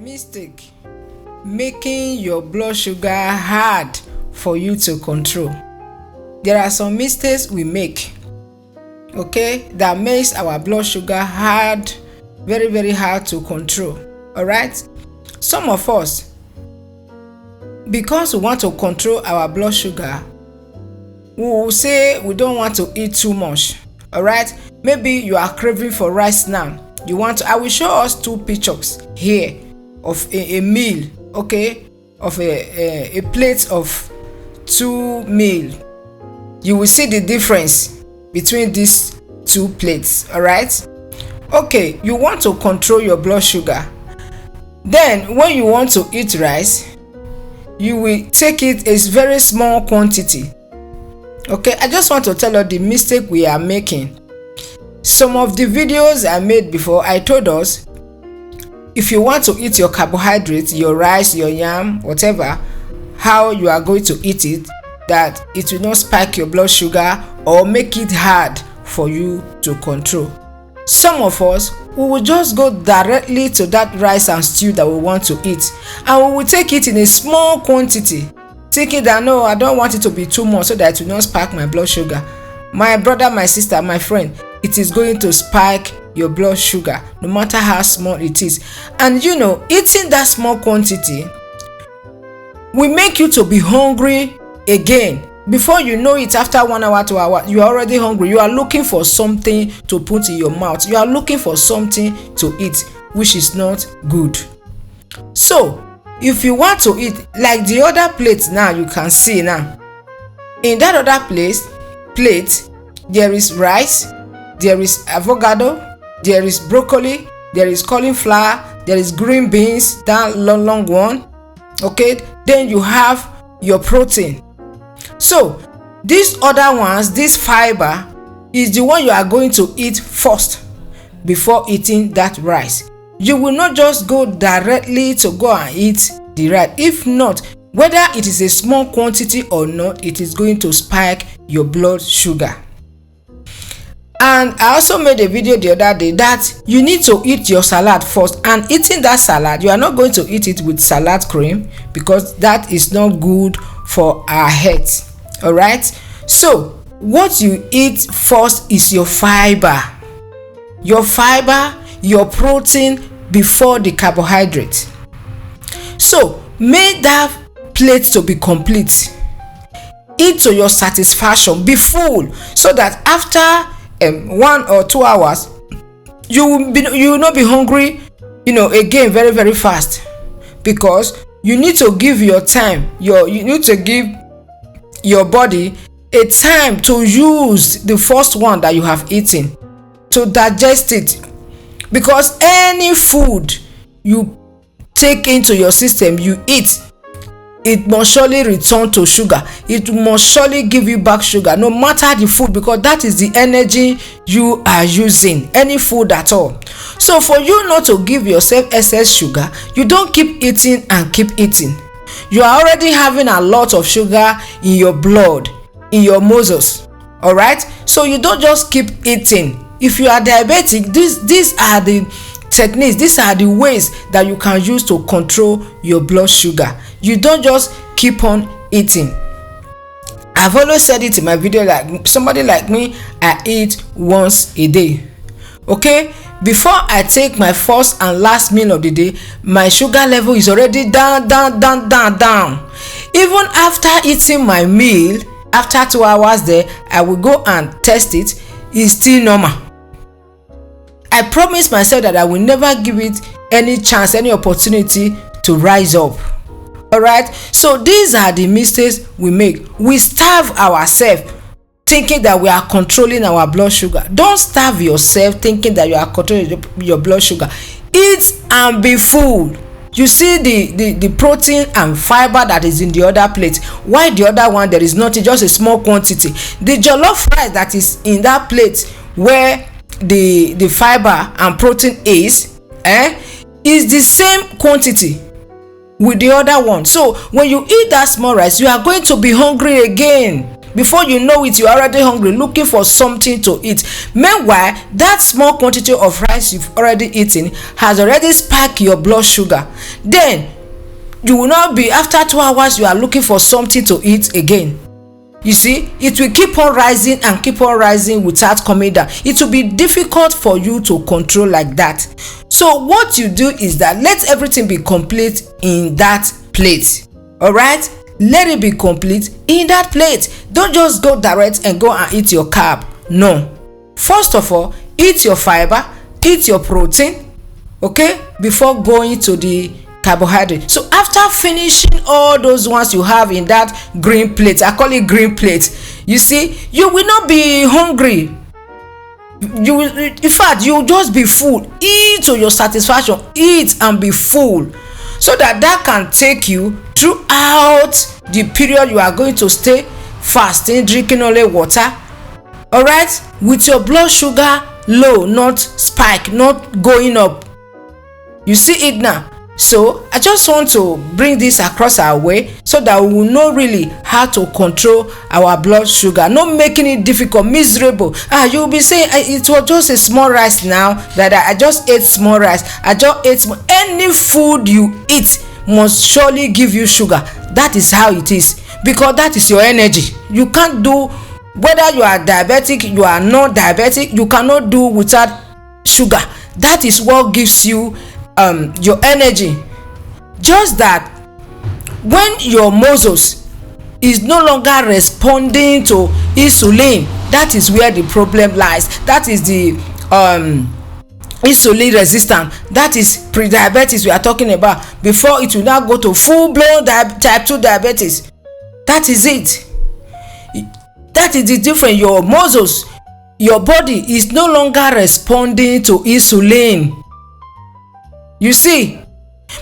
mistake making your blood sugar hard for you to control. There are some mistakes we make, okay, that makes our blood sugar hard, very, very hard to control. All right. Some of us, because we want to control our blood sugar, we will say we don't want to eat too much. All right. Maybe you are craving for rice now. You want to, I will show us two pictures here of a meal, okay, of a plate of 2 meal. You will see the difference between these two plates. All right. Okay, you want to control your blood sugar. Then when you want to eat rice, you will take it a very small quantity. Okay, I just want to tell you the mistake we are making. Some of the videos I made before, I told us if you want to eat your carbohydrates, your rice, your yam, whatever, how you are going to eat it, that it will not spike your blood sugar or make it hard for you to control. Some of us, we will just go directly to that rice and stew that we want to eat, and we will take it in a small quantity, thinking that no, I don't want it to be too much so that it will not spike my blood sugar. My brother, my sister, my friend, it is going to spike your blood sugar no matter how small it is. And you know, eating that small quantity will make you to be hungry again. Before you know it, after 1 hour, 2 hours, you are already hungry. You are looking for something to put in your mouth. You are looking for something to eat, which is not good. So if you want to eat, like the other plate now, you can see now, in that other plate, there is rice, there is avocado, there is broccoli, there is cauliflower, there is green beans, that long one. Okay, then you have your protein. So these other ones, this fiber is the one you are going to eat first before eating that rice. You will not just go directly to go and eat the rice. If not, whether it is a small quantity or not, it is going to spike your blood sugar. And I also made a video the other day that you need to eat your salad first. And eating that salad, you are not going to eat it with salad cream, because that is not good for our health. All right. So what you eat first is your fiber, your protein before the carbohydrate. So make that plate to be complete. Eat to your satisfaction. Be full, so that after 1 or 2 hours, you will not be hungry, again very, very fast, because you need to give your time. You need to give your body a time to use the first one that you have eaten, to digest it, because any food you take into your system, you eat, it must surely return to sugar. It must surely give you back sugar, no matter the food, because that is the energy you are using, any food at all. So for you not to give yourself excess sugar, you don't keep eating and keep eating. You are already having a lot of sugar in your blood, in your muscles. All right. So you don't just keep eating. If you are diabetic, these are the techniques, these are the ways that you can use to control your blood sugar. You don't just keep on eating. I've always said it in my video, like somebody like me, I eat once a day. Okay, before I take my first and last meal of the day, my sugar level is already down. Even after eating my meal, after 2 hours there, I will go and test it. It's still normal. I promise myself that I will never give it any chance, any opportunity to rise up. All right. So these are the mistakes we make. We starve ourselves thinking that we are controlling our blood sugar. Don't starve yourself thinking that you are controlling your blood sugar. Eat and be full. You see the protein and fiber that is in the other plate. Why the other one there is nothing, just a small quantity. The jollof rice that is in that plate, where the fiber and protein is the same quantity with the other one. So when you eat that small rice, you are going to be hungry again, Before you know it, you're already hungry, looking for something to eat. Meanwhile, that small quantity of rice you've already eaten has already spiked your blood sugar. Then you will not be, after 2 hours you are looking for something to eat again. You see, it will keep on rising and keep on rising without coming down. It will be difficult for you to control like that. So what you do is that let everything be complete in that plate. All right, let it be complete in that plate. Don't just go direct and go and eat your carb. No, first of all, eat your fiber, eat your protein, okay, before going to the carbohydrate. So after finishing all those ones you have in that green plate, I call it green plate, you see, you will not be hungry. You will, in fact, you will just be full. Eat to your satisfaction, eat and be full, so that can take you throughout the period you are going to stay fasting, drinking only water. All right, with your blood sugar low, not spike, not going up. You see it now. So I just want to bring this across our way so that we will know really how to control our blood sugar, not making it difficult, miserable. You'll be saying it was just a small rice now, that I just ate small rice. I just ate small. Any food you eat must surely give you sugar. That is how it is, because that is your energy. You can't do, whether you are diabetic, you are not diabetic, you cannot do without sugar. That is what gives you your energy. Just that when your muscles is no longer responding to insulin, that is where the problem lies. That is the insulin resistance. That is pre-diabetes we are talking about, before it will now go to full-blown type 2 diabetes. That is it. That is the difference. Your muscles, your body is no longer responding to insulin. You see,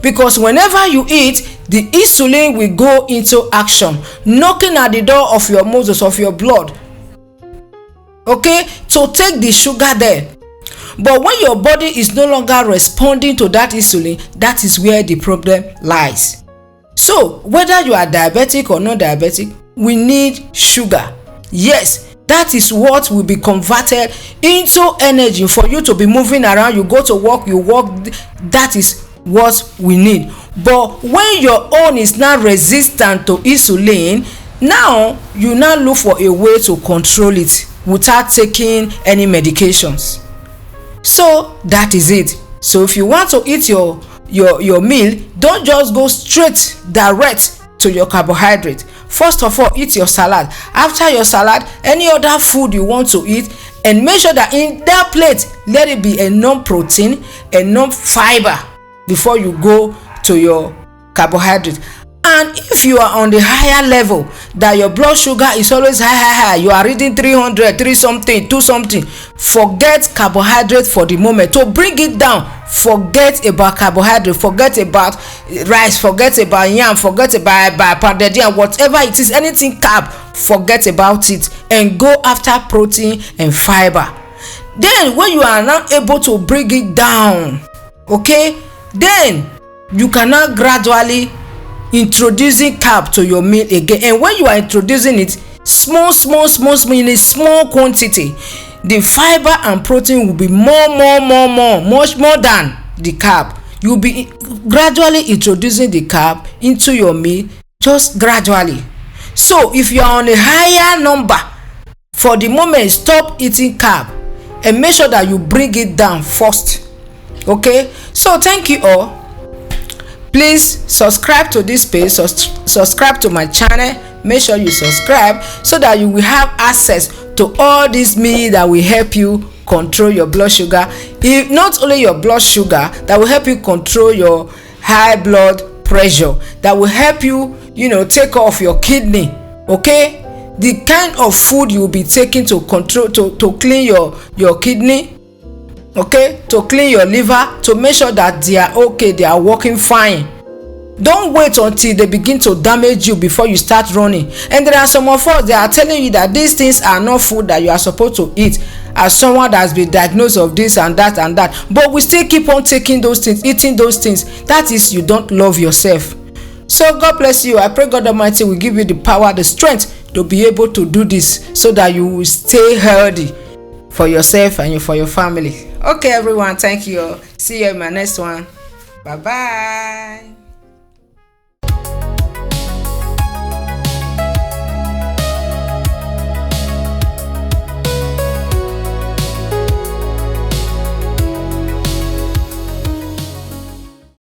because whenever you eat, the insulin will go into action, knocking at the door of your muscles, of your blood, okay, to take the sugar there. But when your body is no longer responding to that insulin, that is where the problem lies. So whether you are diabetic or not diabetic, we need sugar. Yes, that is what will be converted into energy for you to be moving around. You go to work, you work. That is what we need. But when your own is not resistant to insulin, now you now look for a way to control it without taking any medications. So that is it. So if you want to eat your meal, don't just go straight direct to your carbohydrate. First of all, eat your salad. After your salad, any other food you want to eat, and make sure that in that plate, let it be enough protein, enough fiber before you go to your carbohydrate. And if you are on the higher level, that your blood sugar is always high, you are reading 300, 3 something, 2 something, forget carbohydrate for the moment. To bring it down, forget about carbohydrate, forget about rice, forget about yam, forget about pounded yam, whatever it is, anything carb, forget about it, and go after protein and fiber. Then when you are now able to bring it down, okay, then you can now gradually introducing carb to your meal again. And when you are introducing it small in a small quantity, the fiber and protein will be much more than the carb. You'll be gradually introducing the carb into your meal, just gradually. So if you are on a higher number, for the moment, stop eating carb and make sure that you bring it down first. Okay, so thank you all. Please subscribe to this page, subscribe to my channel. Make sure you subscribe so that you will have access to all these meals that will help you control your blood sugar. If not only your blood sugar, that will help you control your high blood pressure, that will help you, take off your kidney. Okay, the kind of food you will be taking to control, to clean your kidney, okay, to clean your liver, to make sure that they are okay, they are working fine. Don't wait until they begin to damage you before you start running. And there are some of us, they are telling you that these things are not food that you are supposed to eat, as someone that has been diagnosed of this and that and that, but we still keep on taking those things, eating those things. That is, you don't love yourself. So God bless you. I pray God Almighty will give you the power, the strength to be able to do this so that you will stay healthy for yourself and for your family. Okay everyone, thank you. See you in my next one. Bye bye.